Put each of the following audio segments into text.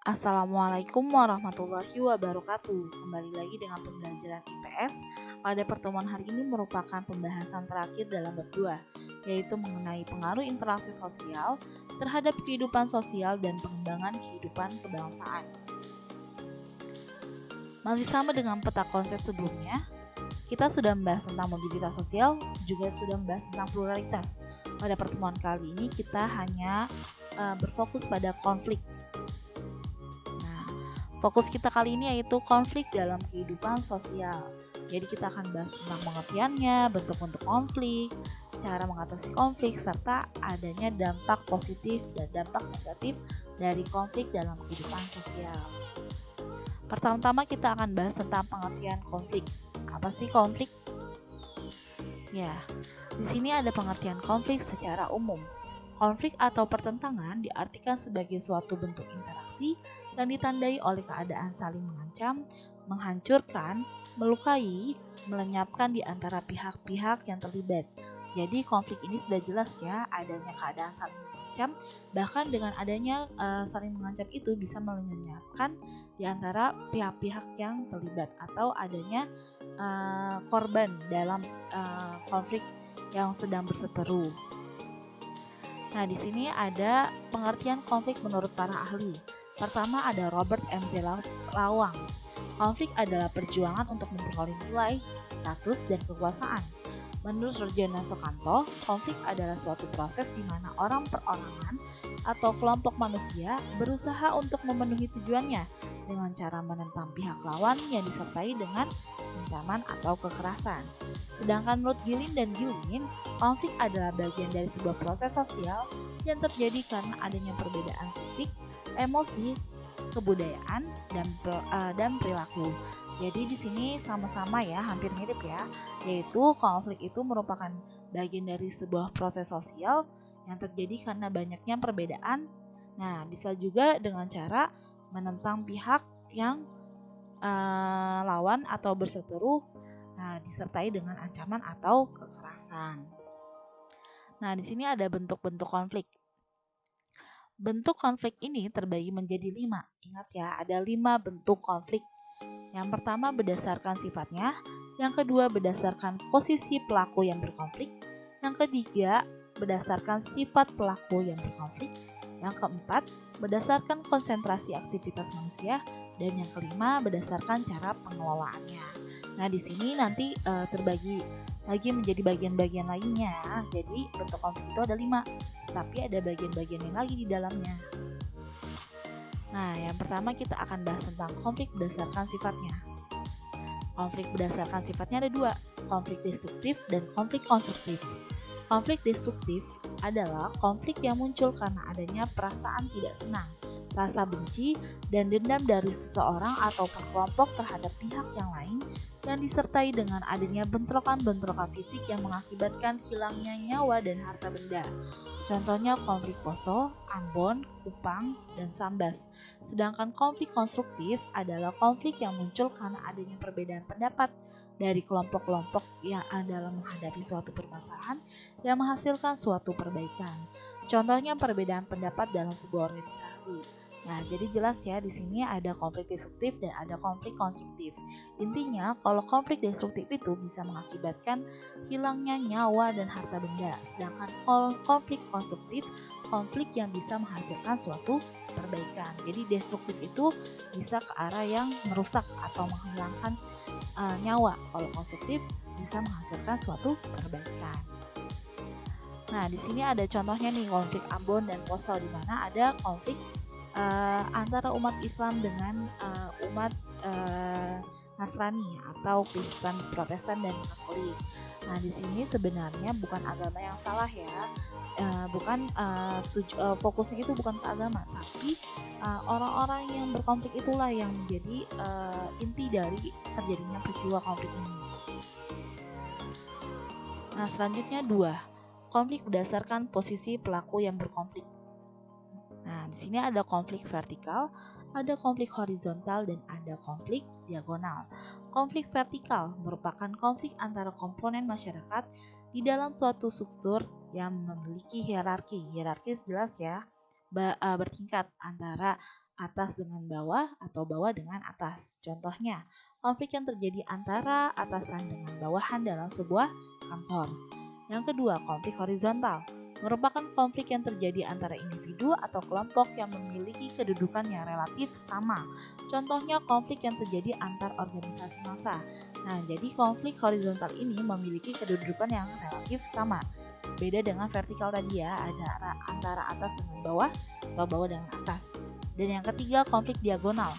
Assalamualaikum warahmatullahi wabarakatuh. Kembali lagi dengan pembelajaran IPS. Pada pertemuan hari ini merupakan pembahasan terakhir dalam bab 2, yaitu mengenai pengaruh interaksi sosial terhadap kehidupan sosial dan pengembangan kehidupan kebangsaan. Masih sama dengan peta konsep sebelumnya, kita sudah membahas tentang mobilitas sosial, juga sudah membahas tentang pluralitas. Pada pertemuan kali ini kita hanya berfokus pada konflik. Fokus kita kali ini yaitu konflik dalam kehidupan sosial. Jadi kita akan bahas tentang pengertiannya, bentuk-bentuk konflik, cara mengatasi konflik, serta adanya dampak positif dan dampak negatif dari konflik dalam kehidupan sosial. Pertama-tama kita akan bahas tentang pengertian konflik. Apa sih konflik? Ya, di sini ada pengertian konflik secara umum. Konflik atau pertentangan diartikan sebagai suatu bentuk interaksi yang ditandai oleh keadaan saling mengancam, menghancurkan, melukai, melenyapkan di antara pihak-pihak yang terlibat. Jadi konflik ini sudah jelas ya, adanya keadaan saling mengancam, bahkan dengan adanya saling mengancam itu bisa melenyapkan di antara pihak-pihak yang terlibat atau adanya korban dalam konflik yang sedang berseteru. Nah, di sini ada pengertian konflik menurut para ahli. Pertama ada Robert M.Z. Lawang. Konflik adalah perjuangan untuk memperoleh nilai, status, dan kekuasaan. Menurut Rjono Soekanto, konflik adalah suatu proses di mana orang perorangan atau kelompok manusia berusaha untuk memenuhi tujuannya dengan cara menentang pihak lawan yang disertai dengan ancaman atau kekerasan. Sedangkan menurut Gilin dan Gilin, konflik adalah bagian dari sebuah proses sosial yang terjadi karena adanya perbedaan fisik, emosi, kebudayaan, dan perilaku. Jadi di sini sama-sama ya, hampir mirip ya, yaitu konflik itu merupakan bagian dari sebuah proses sosial yang terjadi karena banyaknya perbedaan. Nah, bisa juga dengan cara menentang pihak yang lawan atau berseteru, disertai dengan ancaman atau kekerasan. Nah, di sini ada bentuk-bentuk konflik. Bentuk konflik ini terbagi menjadi 5. Ingat ya, ada 5 bentuk konflik. Yang pertama berdasarkan sifatnya, yang kedua berdasarkan posisi pelaku yang berkonflik, yang ketiga berdasarkan sifat pelaku yang berkonflik, yang keempat berdasarkan konsentrasi aktivitas manusia, dan yang kelima berdasarkan cara pengelolaannya. Nah, di sini nanti terbagi lagi menjadi bagian-bagian lainnya. Jadi bentuk konflik itu ada 5, tapi ada bagian-bagian yang lagi di dalamnya. Nah, yang pertama kita akan bahas tentang konflik berdasarkan sifatnya. Konflik berdasarkan sifatnya ada 2, konflik destruktif dan konflik konstruktif. Konflik destruktif adalah konflik yang muncul karena adanya perasaan tidak senang, rasa benci, dan dendam dari seseorang atau kelompok terhadap pihak yang lain yang disertai dengan adanya bentrokan-bentrokan fisik yang mengakibatkan hilangnya nyawa dan harta benda. Contohnya konflik Poso, Ambon, Kupang, dan Sambas. Sedangkan konflik konstruktif adalah konflik yang muncul karena adanya perbedaan pendapat dari kelompok-kelompok yang dalam menghadapi suatu permasalahan yang menghasilkan suatu perbaikan. Contohnya perbedaan pendapat dalam sebuah organisasi. Nah, jadi jelas ya di sini ada konflik destruktif dan ada konflik konstruktif. Intinya, kalau konflik destruktif itu bisa mengakibatkan hilangnya nyawa dan harta benda, sedangkan konflik konstruktif konflik yang bisa menghasilkan suatu perbaikan. Jadi destruktif itu bisa ke arah yang merusak atau menghilangkan nyawa. Kalau konstruktif bisa menghasilkan suatu perbaikan. Nah, di sini ada contohnya nih konflik Ambon dan Poso, di mana ada konflik antara umat Islam dengan umat Nasrani atau Kristen, Protestan, dan Katolik. Nah, di sini sebenarnya bukan agama yang salah ya, fokusnya itu bukan ke agama, tapi orang-orang yang berkonflik itulah yang menjadi inti dari terjadinya peristiwa konflik ini. Nah, selanjutnya 2, konflik berdasarkan posisi pelaku yang berkonflik. Nah, di sini ada konflik vertikal, ada konflik horizontal, dan ada konflik diagonal. Konflik vertikal merupakan konflik antara komponen masyarakat di dalam suatu struktur yang memiliki hierarki. Hierarkis jelas ya, bertingkat antara atas dengan bawah atau bawah dengan atas. Contohnya, konflik yang terjadi antara atasan dengan bawahan dalam sebuah kantor. Yang kedua, konflik horizontal merupakan konflik yang terjadi antara individu atau kelompok yang memiliki kedudukan yang relatif sama. Contohnya konflik yang terjadi antar organisasi massa. Nah, jadi konflik horizontal ini memiliki kedudukan yang relatif sama. Beda dengan vertikal tadi ya, ada antara atas dengan bawah atau bawah dengan atas. Dan yang ketiga, konflik diagonal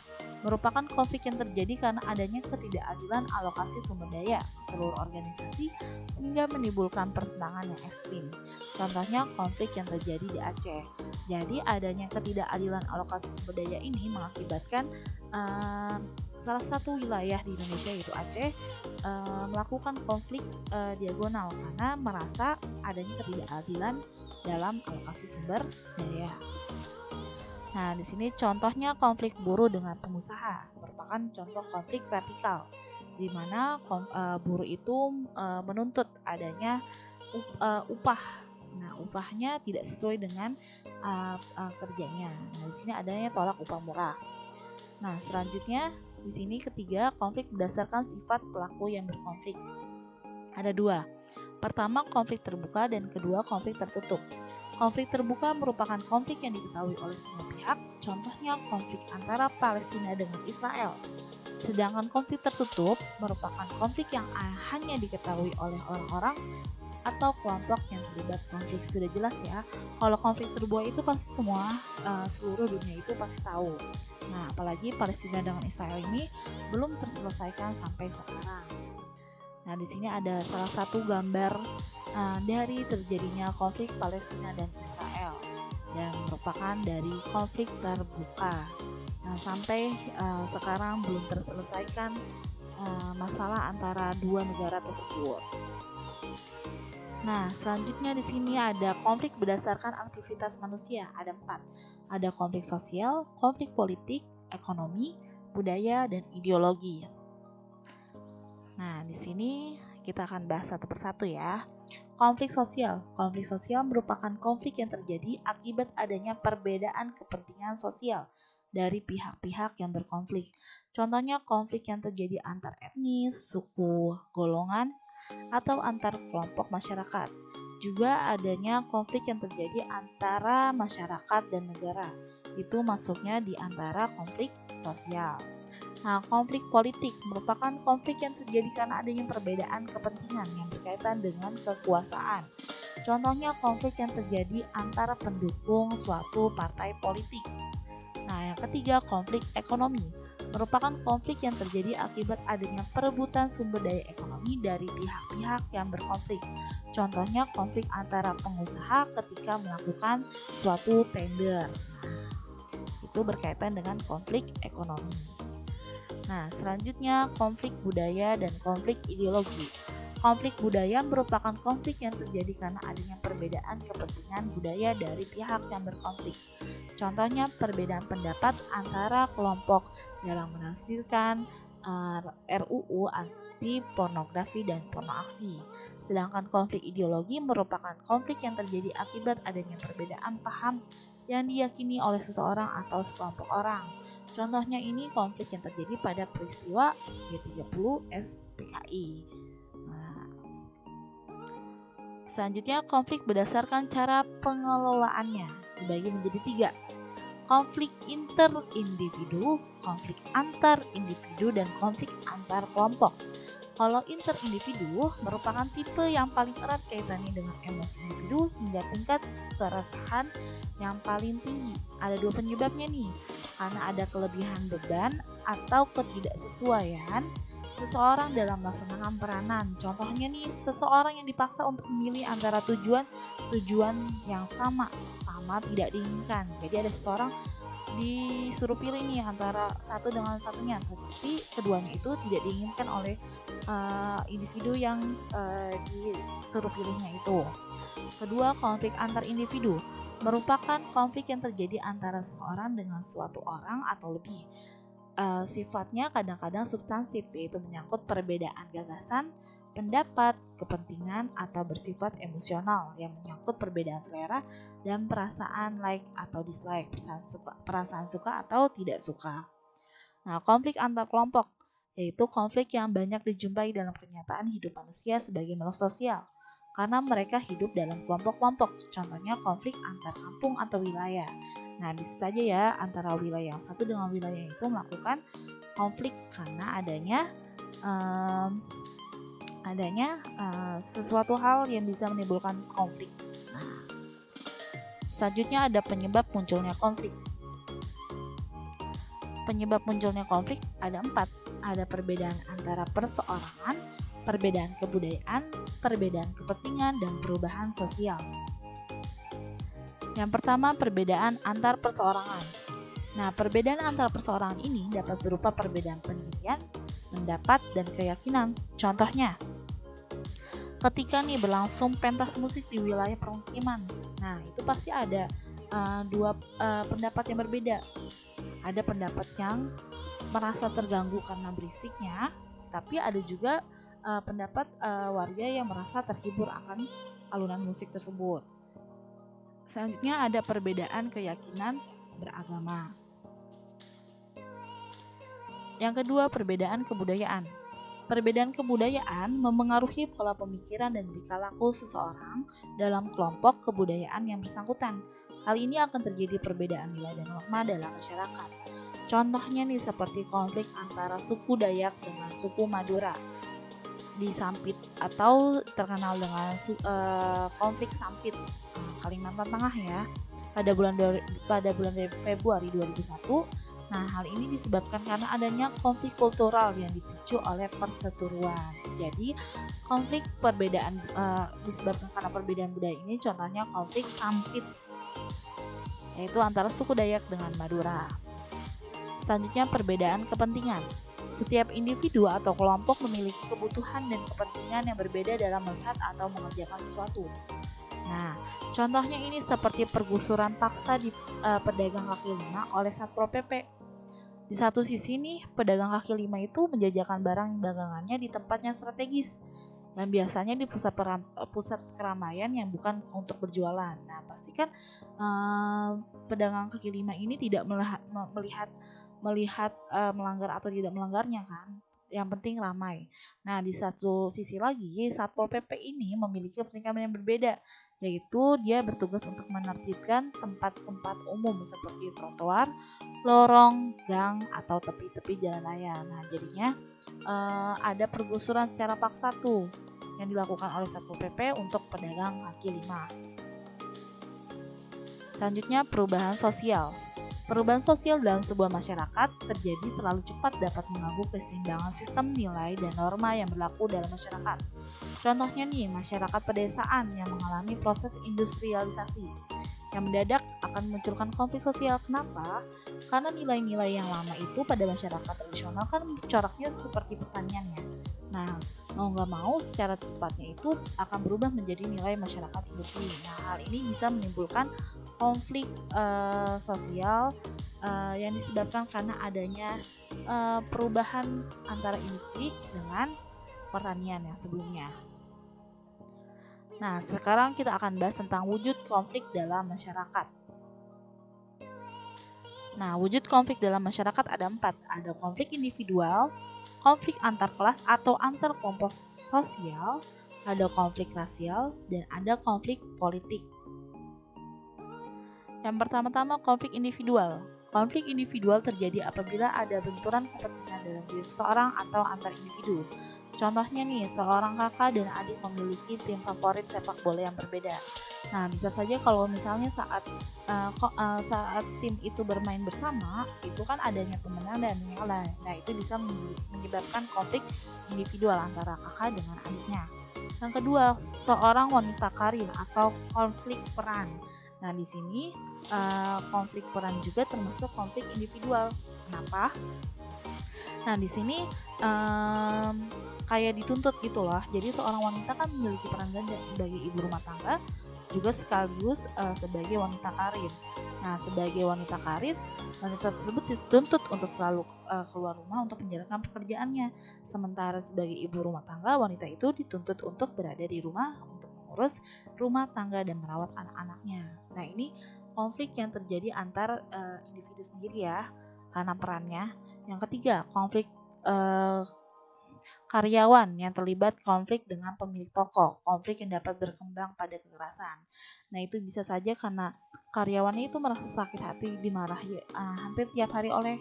merupakan konflik yang terjadi karena adanya ketidakadilan alokasi sumber daya seluruh organisasi sehingga menimbulkan pertentangan yang ekstrim. Contohnya konflik yang terjadi di Aceh. Jadi adanya ketidakadilan alokasi sumber daya ini mengakibatkan salah satu wilayah di Indonesia yaitu Aceh melakukan konflik diagonal karena merasa adanya ketidakadilan dalam alokasi sumber daya. Nah, di sini contohnya konflik buruh dengan pengusaha merupakan contoh konflik vertikal, di mana buruh itu menuntut adanya upah. Nah, upahnya tidak sesuai dengan kerjanya. Nah, di sini adanya tolak upah murah. Nah, selanjutnya di sini ketiga, konflik berdasarkan sifat pelaku yang berkonflik. Ada dua. Pertama, konflik terbuka dan kedua, konflik tertutup. Konflik terbuka merupakan konflik yang diketahui oleh semua pihak, contohnya konflik antara Palestina dengan Israel. Sedangkan konflik tertutup merupakan konflik yang hanya diketahui oleh orang-orang atau kelompok yang terlibat konflik. Sudah jelas ya, kalau konflik terbuka itu pasti seluruh dunia itu pasti tahu. Nah, apalagi Palestina dengan Israel ini belum terselesaikan sampai sekarang. Nah, di sini ada salah satu gambar dari terjadinya konflik Palestina dan Israel dan merupakan dari konflik terbuka. Nah, sampai sekarang belum terselesaikan masalah antara dua negara tersebut. Nah, selanjutnya di sini ada konflik berdasarkan aktivitas manusia. Ada 4. Ada konflik sosial, konflik politik, ekonomi, budaya, dan ideologi. Nah, di sini kita akan bahas satu persatu ya. Konflik sosial. Konflik sosial merupakan konflik yang terjadi akibat adanya perbedaan kepentingan sosial dari pihak-pihak yang berkonflik. Contohnya konflik yang terjadi antar etnis, suku, golongan, atau antar kelompok masyarakat. Juga adanya konflik yang terjadi antara masyarakat dan negara. Itu masuknya di antara konflik sosial. Nah, konflik politik merupakan konflik yang terjadi karena adanya perbedaan kepentingan yang berkaitan dengan kekuasaan. Contohnya konflik yang terjadi antara pendukung suatu partai politik. Nah, yang ketiga, konflik ekonomi merupakan konflik yang terjadi akibat adanya perebutan sumber daya ekonomi dari pihak-pihak yang berkonflik. Contohnya konflik antara pengusaha ketika melakukan suatu tender. Nah, itu berkaitan dengan konflik ekonomi. Nah, selanjutnya konflik budaya dan konflik ideologi. Konflik budaya merupakan konflik yang terjadi karena adanya perbedaan kepentingan budaya dari pihak yang berkonflik. Contohnya perbedaan pendapat antara kelompok dalam menafsirkan RUU anti pornografi dan porno aksi. Sedangkan konflik ideologi merupakan konflik yang terjadi akibat adanya perbedaan paham yang diyakini oleh seseorang atau sekelompok orang. Contohnya ini konflik yang terjadi pada peristiwa G30 SPKI. Nah, selanjutnya konflik berdasarkan cara pengelolaannya dibagi menjadi 3. Konflik interindividu, konflik antar individu, dan konflik antar kelompok. Kalau interindividu merupakan tipe yang paling erat kaitannya dengan emosi individu hingga tingkat keresahan yang paling tinggi. Ada 2 penyebabnya nih, karena ada kelebihan beban atau ketidaksesuaian seseorang dalam melaksanakan peranan. Contohnya nih, seseorang yang dipaksa untuk memilih antara tujuan yang sama tidak diinginkan. Jadi ada seseorang disuruh pilih nih antara satu dengan satunya, tetapi keduanya itu tidak diinginkan oleh individu yang disuruh pilihnya itu. Kedua, konflik antar individu merupakan konflik yang terjadi antara seseorang dengan suatu orang atau lebih. Sifatnya kadang-kadang substansif, yaitu menyangkut perbedaan gagasan, pendapat, kepentingan, atau bersifat emosional yang menyangkut perbedaan selera dan perasaan like atau dislike, perasaan suka atau tidak suka. Nah, konflik antar kelompok yaitu konflik yang banyak dijumpai dalam kenyataan hidup manusia sebagai makhluk sosial karena mereka hidup dalam kelompok-kelompok. Contohnya konflik antar kampung atau wilayah. Nah, bisa saja ya antara wilayah yang satu dengan wilayah itu melakukan konflik karena adanya sesuatu hal yang bisa menimbulkan konflik. Nah, selanjutnya ada penyebab munculnya konflik. Penyebab munculnya konflik ada 4. Ada perbedaan antara perseorangan, perbedaan kebudayaan, perbedaan kepentingan, dan perubahan sosial. Yang pertama, perbedaan antar perseorangan. Nah, perbedaan antar perseorangan ini dapat berupa perbedaan pendirian, pendapat, dan keyakinan. Contohnya, ketika berlangsung pentas musik di wilayah permukiman, nah itu pasti ada dua pendapat yang berbeda. Ada pendapat yang merasa terganggu karena berisiknya, tapi ada juga pendapat warga yang merasa terhibur akan alunan musik tersebut. Selanjutnya ada perbedaan keyakinan beragama. Yang kedua, perbedaan kebudayaan. Perbedaan kebudayaan memengaruhi pola pemikiran dan tingkah laku seseorang dalam kelompok kebudayaan yang bersangkutan. Hal ini akan terjadi perbedaan nilai dan norma dalam masyarakat. Contohnya seperti konflik antara suku Dayak dengan suku Madura di Sampit atau terkenal dengan konflik Sampit Kalimantan Tengah ya pada bulan Februari 2001. Nah, hal ini disebabkan karena adanya konflik kultural yang dipicu oleh perseteruan. Jadi, konflik perbedaan disebabkan karena perbedaan budaya ini, contohnya konflik Sampit, yaitu antara suku Dayak dengan Madura. Selanjutnya, perbedaan kepentingan. Setiap individu atau kelompok memiliki kebutuhan dan kepentingan yang berbeda dalam melihat atau mengerjakan sesuatu. Nah, contohnya ini seperti pergusuran paksa di pedagang kaki lima oleh Satpol PP. Di satu sisi pedagang kaki lima itu menjajakan barang dagangannya di tempatnya strategis yang biasanya di pusat keramaian yang bukan untuk berjualan. Nah, pastikan pedagang kaki lima ini tidak melihat melanggar atau tidak melanggarnya kan. Yang penting ramai. Nah, di satu sisi lagi Satpol PP ini memiliki kepentingan yang berbeda, yaitu dia bertugas untuk menertibkan tempat-tempat umum seperti trotoar, lorong, gang, atau tepi-tepi jalan raya. Nah, jadinya ada pergusuran secara paksa yang dilakukan oleh Satpol PP untuk pedagang kaki lima. Selanjutnya, perubahan sosial. Perubahan sosial dalam sebuah masyarakat terjadi terlalu cepat dapat mengganggu keseimbangan sistem nilai dan norma yang berlaku dalam masyarakat. Contohnya masyarakat pedesaan yang mengalami proses industrialisasi yang mendadak akan memunculkan konflik sosial. Kenapa? Karena nilai-nilai yang lama itu pada masyarakat tradisional kan coraknya seperti pertaniannya. Nah, mau nggak mau secara cepatnya itu akan berubah menjadi nilai masyarakat industri. Nah, hal ini bisa menimbulkan konflik sosial yang disebabkan karena adanya perubahan antara industri dengan pertanian yang sebelumnya. Nah, sekarang kita akan bahas tentang wujud konflik dalam masyarakat. Nah, wujud konflik dalam masyarakat ada 4. Ada konflik individual, konflik antar kelas atau antar kelompok sosial, ada konflik rasial, dan ada konflik politik. Yang pertama-tama konflik individual. Konflik individual terjadi apabila ada benturan kepentingan dalam diri seseorang atau antar individu. Contohnya seorang kakak dan adik memiliki tim favorit sepak bola yang berbeda. Nah, bisa saja kalau misalnya saat tim itu bermain bersama, itu kan adanya pemenang dan yang lain. Nah, itu bisa menyebabkan konflik individual antara kakak dengan adiknya. Yang kedua, seorang wanita karir atau konflik peran. Nah, di sini konflik peran juga termasuk konflik individual. Kenapa? Nah, di sini kayak dituntut gitu loh. Jadi seorang wanita kan memiliki peran ganda sebagai ibu rumah tangga, juga sekaligus sebagai wanita karir. Nah, sebagai wanita karir, wanita tersebut dituntut untuk selalu keluar rumah untuk menjalankan pekerjaannya. Sementara sebagai ibu rumah tangga, wanita itu dituntut untuk berada di rumah untuk mengurus rumah tangga dan merawat anak-anaknya. Nah, ini konflik yang terjadi antar individu sendiri ya, karena perannya. Yang ketiga, konflik karyawan yang terlibat konflik dengan pemilik toko, konflik yang dapat berkembang pada kekerasan. Nah, itu bisa saja karena karyawannya itu merasa sakit hati dimarahi hampir tiap hari oleh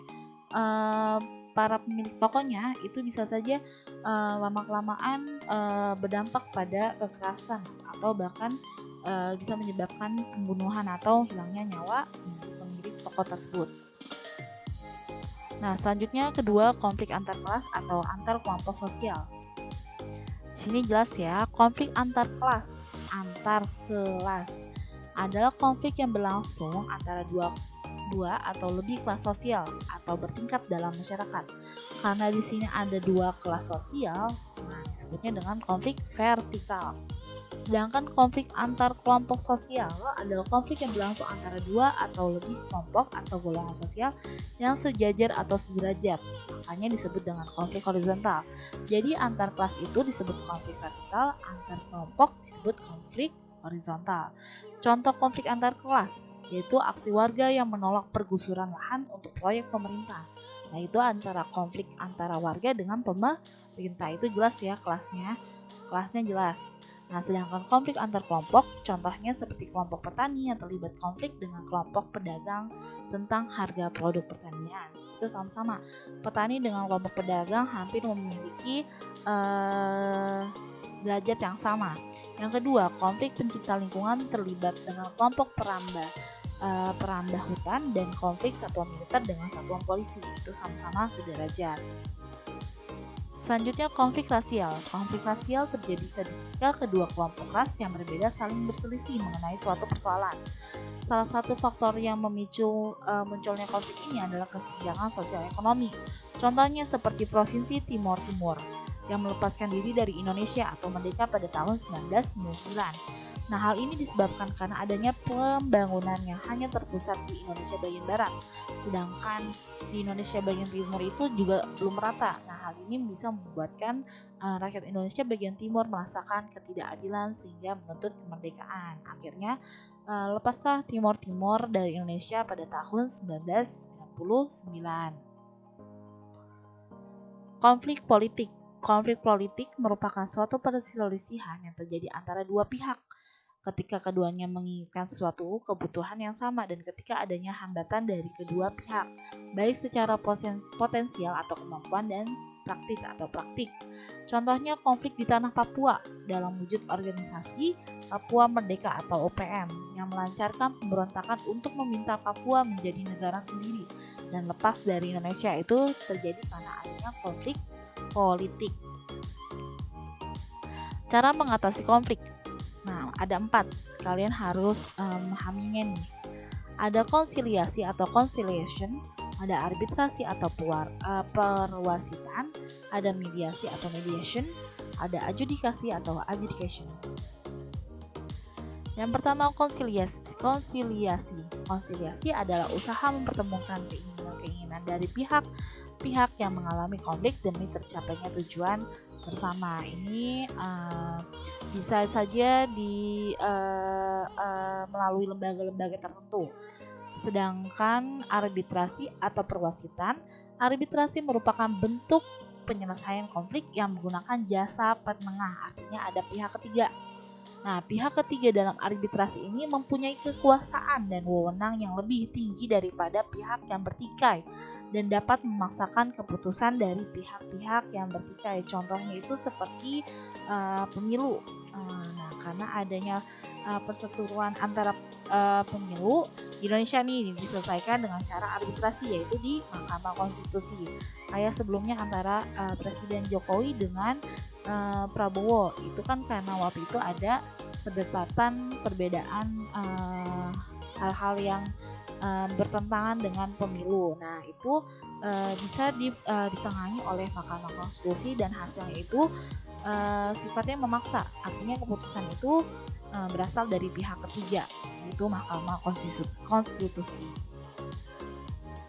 para pemilik tokonya. Itu bisa saja lama-kelamaan berdampak pada kekerasan atau bahkan bisa menyebabkan pembunuhan atau hilangnya nyawa pemilik toko tersebut. Nah, selanjutnya kedua, konflik antar kelas atau antar kelompok sosial. Di sini jelas ya, konflik antar kelas adalah konflik yang berlangsung antara dua atau lebih kelas sosial atau bertingkat dalam masyarakat. Karena di sini ada dua kelas sosial, nah disebutnya dengan konflik vertikal. Sedangkan konflik antar kelompok sosial adalah konflik yang berlangsung antara dua atau lebih kelompok atau golongan sosial yang sejajar atau sederajat. Makanya disebut dengan konflik horizontal. Jadi antar kelas itu disebut konflik vertikal, antar kelompok disebut konflik horizontal. Contoh konflik antar kelas yaitu aksi warga yang menolak pergusuran lahan untuk proyek pemerintah. Nah, itu antara konflik antara warga dengan pemerintah, itu jelas ya kelasnya jelas. Nah, sedangkan konflik antar kelompok, contohnya seperti kelompok petani yang terlibat konflik dengan kelompok pedagang tentang harga produk pertanian. Itu sama-sama. Petani dengan kelompok pedagang hampir memiliki derajat yang sama. Yang kedua, konflik pencinta lingkungan terlibat dengan kelompok perambah hutan dan konflik satuan militer dengan satuan polisi. Itu sama-sama sederajat. Selanjutnya, konflik rasial. Konflik rasial terjadi ketika kedua kelompok ras yang berbeda saling berselisih mengenai suatu persoalan. Salah satu faktor yang memicu munculnya konflik ini adalah kesenjangan sosial ekonomi. Contohnya seperti Provinsi Timor Timur yang melepaskan diri dari Indonesia atau merdeka pada tahun 1999. Nah, hal ini disebabkan karena adanya pembangunan yang hanya terpusat di Indonesia bagian barat, sedangkan di Indonesia bagian timur itu juga belum merata. Nah, hal ini bisa membuatkan rakyat Indonesia bagian timur merasakan ketidakadilan sehingga menuntut kemerdekaan. Akhirnya lepaslah Timor Timur dari Indonesia pada tahun 1999. Konflik politik. Konflik politik merupakan suatu perselisihan yang terjadi antara dua pihak ketika keduanya menginginkan suatu kebutuhan yang sama dan ketika adanya hambatan dari kedua pihak, baik secara potensial atau kemampuan dan praktis atau praktik. Contohnya konflik di tanah Papua dalam wujud organisasi Papua Merdeka atau OPM yang melancarkan pemberontakan untuk meminta Papua menjadi negara sendiri dan lepas dari Indonesia. Itu terjadi karena adanya konflik politik. Cara mengatasi konflik. Nah, ada 4. Kalian harus memahaminya nih. Ada konsiliasi atau conciliation, ada arbitrasi atau perwasitan, ada mediasi atau mediation, ada adjudikasi atau adjudication. Yang pertama, konsiliasi adalah usaha mempertemukan keinginan dari pihak yang mengalami konflik demi tercapainya tujuan bersama. Ini bisa saja melalui lembaga-lembaga tertentu. Sedangkan arbitrasi atau perwasitan, arbitrasi merupakan bentuk penyelesaian konflik yang menggunakan jasa penengah, artinya ada pihak ketiga. Nah, pihak ketiga dalam arbitrasi ini mempunyai kekuasaan dan wewenang yang lebih tinggi daripada pihak yang bertikai dan dapat memaksakan keputusan dari pihak-pihak yang bertikai. Contohnya itu seperti pemilu. Nah, karena adanya perseteruan antara pemilu di Indonesia nih diselesaikan dengan cara arbitrasi, yaitu di Mahkamah Konstitusi. Kayak sebelumnya antara Presiden Jokowi dengan Prabowo, itu kan karena waktu itu ada perbedaan hal-hal yang bertentangan dengan pemilu. Nah, itu bisa ditangani oleh Mahkamah Konstitusi dan hasilnya itu sifatnya memaksa. Artinya keputusan itu berasal dari pihak ketiga, yaitu Mahkamah Konstitusi.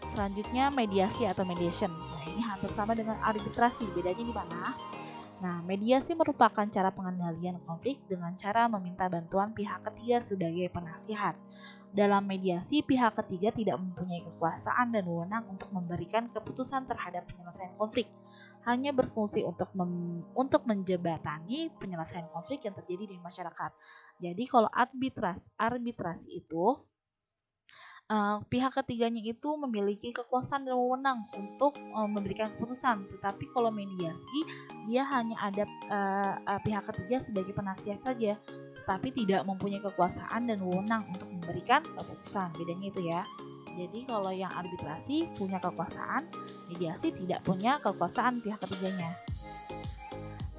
Selanjutnya mediasi atau mediation. Nah, ini hampir sama dengan arbitrasi. Bedanya di mana? Nah, mediasi merupakan cara pengendalian konflik dengan cara meminta bantuan pihak ketiga sebagai penasihat. Dalam mediasi, pihak ketiga tidak mempunyai kekuasaan dan wewenang untuk memberikan keputusan terhadap penyelesaian konflik. Hanya berfungsi untuk menjembatani penyelesaian konflik yang terjadi di masyarakat. Jadi kalau arbitrasi itu pihak ketiganya itu memiliki kekuasaan dan wewenang untuk memberikan keputusan. Tetapi kalau mediasi, dia hanya ada pihak ketiga sebagai penasihat saja, tapi tidak mempunyai kekuasaan dan wewenang untuk memberikan keputusan. Bedanya itu ya. Jadi kalau yang arbitrasi punya kekuasaan, mediasi tidak punya kekuasaan pihak ketiganya.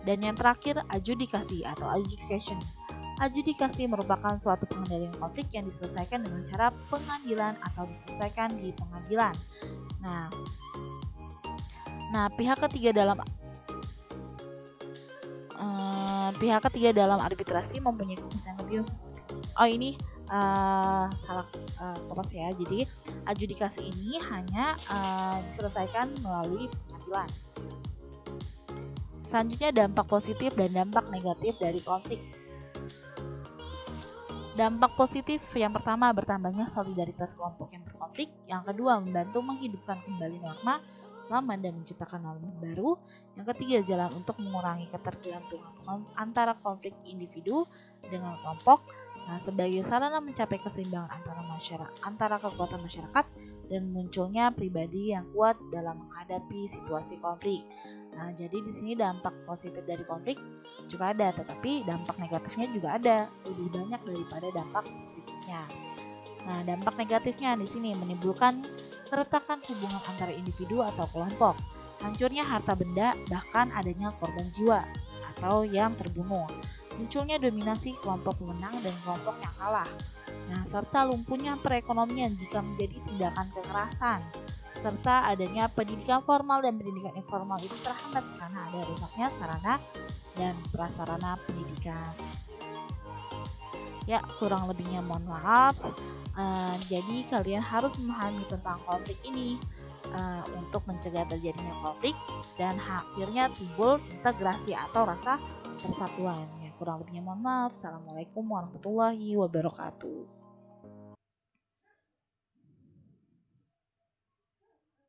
Dan yang terakhir, adjudikasi atau adjudication. Adjudikasi merupakan suatu pengendalian konflik yang diselesaikan dengan cara pengadilan atau diselesaikan di pengadilan. Nah, pihak ketiga dalam arbitrasi mempunyai kekuasaan lebih. Ini salah kopas ya. Jadi adjudikasi ini hanya diselesaikan melalui pengadilan. Selanjutnya dampak positif dan dampak negatif dari konflik. Dampak positif yang pertama, bertambahnya solidaritas kelompok yang berkonflik. Yang kedua, membantu menghidupkan kembali norma lama dan menciptakan norma baru. Yang ketiga, jalan untuk mengurangi ketergantungan antara konflik individu dengan kelompok. Nah, sebagai sarana mencapai keseimbangan antara kekuatan masyarakat dan munculnya pribadi yang kuat dalam menghadapi situasi konflik. Nah, jadi di sini dampak positif dari konflik juga ada, tetapi dampak negatifnya juga ada, lebih banyak daripada dampak positifnya. Nah, dampak negatifnya di sini menimbulkan keretakan hubungan antara individu atau kelompok, hancurnya harta benda, bahkan adanya korban jiwa atau yang terbunuh, munculnya dominasi kelompok pemenang dan kelompok yang kalah. Nah, serta lumpuhnya perekonomian jika menjadi tindakan kekerasan, serta adanya pendidikan formal dan pendidikan informal itu terhambat karena ada rusaknya sarana dan prasarana pendidikan. Ya, kurang lebihnya mohon maaf. Jadi kalian harus memahami tentang konflik ini untuk mencegah terjadinya konflik dan akhirnya timbul integrasi atau rasa persatuan. Ya, kurang lebihnya mohon maaf. Assalamualaikum warahmatullahi wabarakatuh.